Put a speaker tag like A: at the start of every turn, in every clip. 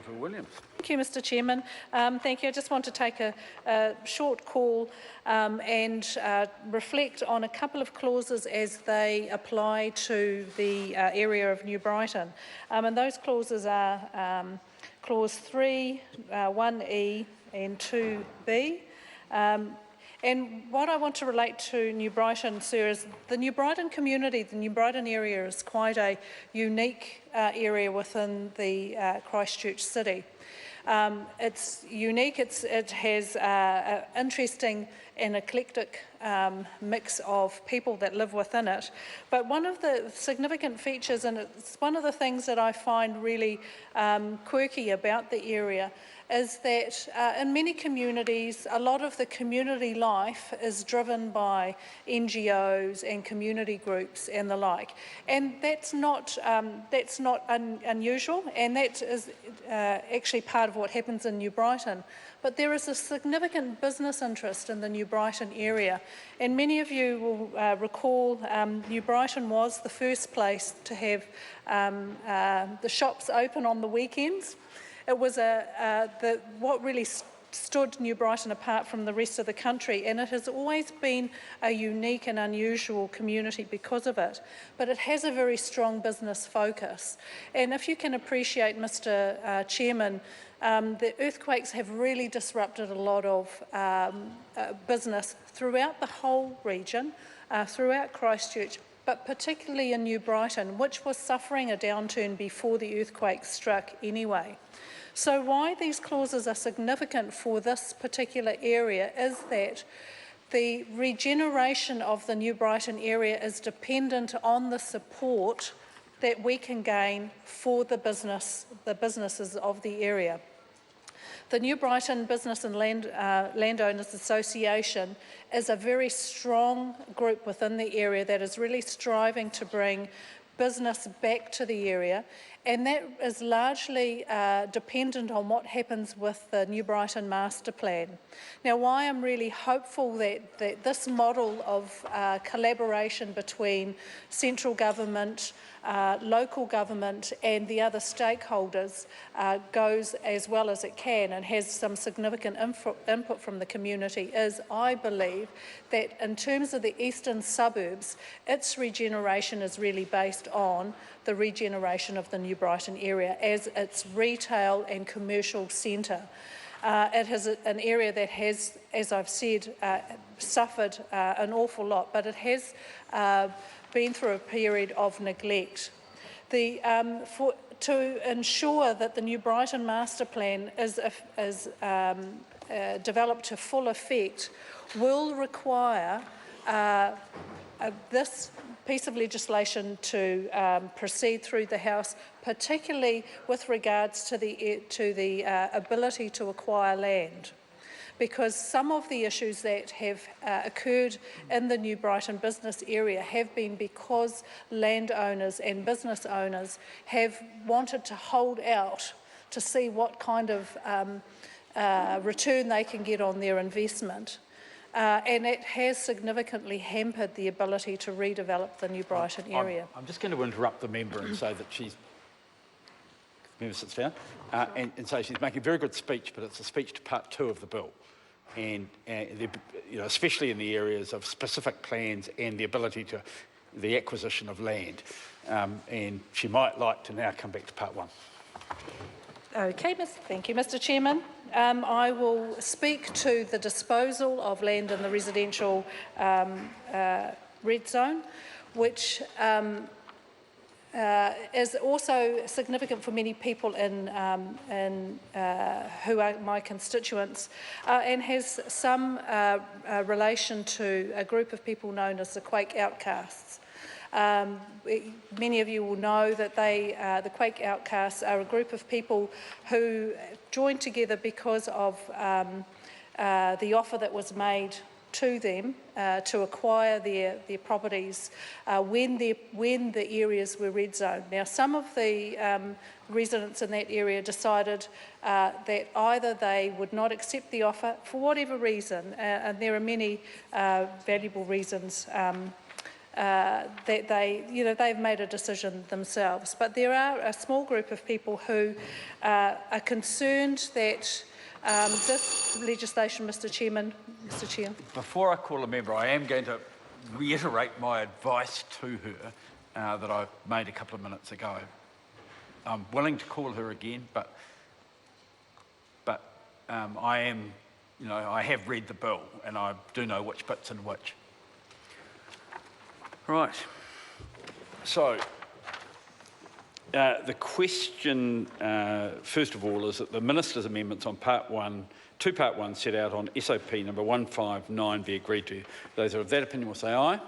A: for Williams.
B: Thank you, Mr Chairman. Thank you. I just want to take a short call and reflect on a couple of clauses as they apply to the area of New Brighton. And those clauses are Clause 3, 1E and 2B. And what I want to relate to New Brighton, sir, is the New Brighton community, the New Brighton area is quite a unique area within the Christchurch city. It's unique, it has an interesting and eclectic mix of people that live within it. But one of the significant features, and it's one of the things that I find really quirky about the area, is that in many communities, a lot of the community life is driven by NGOs and community groups and the like. And that's not unusual, and that is actually part of what happens in New Brighton. But there is a significant business interest in the New Brighton area. And many of you will recall New Brighton was the first place to have the shops open on the weekends. It was what really stood New Brighton apart from the rest of the country, and it has always been a unique and unusual community because of it. But it has a very strong business focus. And if you can appreciate, Mr Chairman, the earthquakes have really disrupted a lot of business throughout the whole region, throughout Christchurch, but particularly in New Brighton, which was suffering a downturn before the earthquake struck anyway. So why these clauses are significant for this particular area is that the regeneration of the New Brighton area is dependent on the support that we can gain for the businesses of the area. The New Brighton Business and Landowners Association is a very strong group within the area that is really striving to bring business back to the area, and that is largely dependent on what happens with the New Brighton Master Plan. Now, why I'm really hopeful that this model of collaboration between central government, local government and the other stakeholders goes as well as it can and has some significant input from the community is, I believe, that in terms of the eastern suburbs, its regeneration is really based on the regeneration of the New Brighton area as its retail and commercial centre. It is an area that has, as I've said, suffered an awful lot, but it has been through a period of neglect. To ensure that the New Brighton Master Plan is developed to full effect will require this piece of legislation to proceed through the House, particularly with regards to the ability to acquire land. Because some of the issues that have occurred in the New Brighton business area have been because landowners and business owners have wanted to hold out to see what kind of return they can get on their investment. And it has significantly hampered the ability to redevelop the New Brighton area.
A: I'm just going to interrupt the member and say that the member sits down, and say she's making a very good speech, but it's a speech to part 2 of the bill. And especially in the areas of specific plans and the ability to the acquisition of land. And she might like to now come back to part 1.
B: Okay, thank you, Mr Chairman. I will speak to the disposal of land in the residential red zone, which is also significant for many people who are my constituents, and has some relation to a group of people known as the Quake Outcasts. Many of you will know that the Quake Outcasts are a group of people who joined together because of the offer that was made to them to acquire their properties when the areas were red zoned. Now, some of the residents in that area decided that either they would not accept the offer for whatever reason, and there are many valuable reasons that they've made a decision themselves. But there are a small group of people who are concerned that this legislation, Mr Chair.
A: Before I call a member, I am going to reiterate my advice to her that I made a couple of minutes ago. I'm willing to call her again, but I am, I have read the bill and I do know which bit's in which. Right. So the question, first of all, is that the Minister's amendments on Part 1, Part 1 set out on SOP number 159 be agreed to. Those are of that opinion will say aye.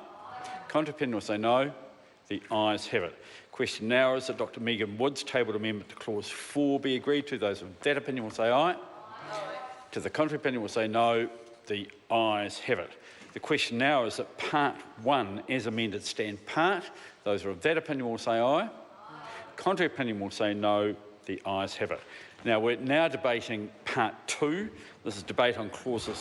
A: Contrary opinion will say no. The ayes have it. Question now is that Dr Megan Wood's tabled amendment to clause 4 be agreed to. Those of that opinion will say aye. To the contrary opinion will say no. The ayes have it. The question now is that Part 1 as amended stand part. Those are of that opinion will say aye. Contrary opinion will say no. The ayes have it. Now we're debating Part 2. This is debate on clauses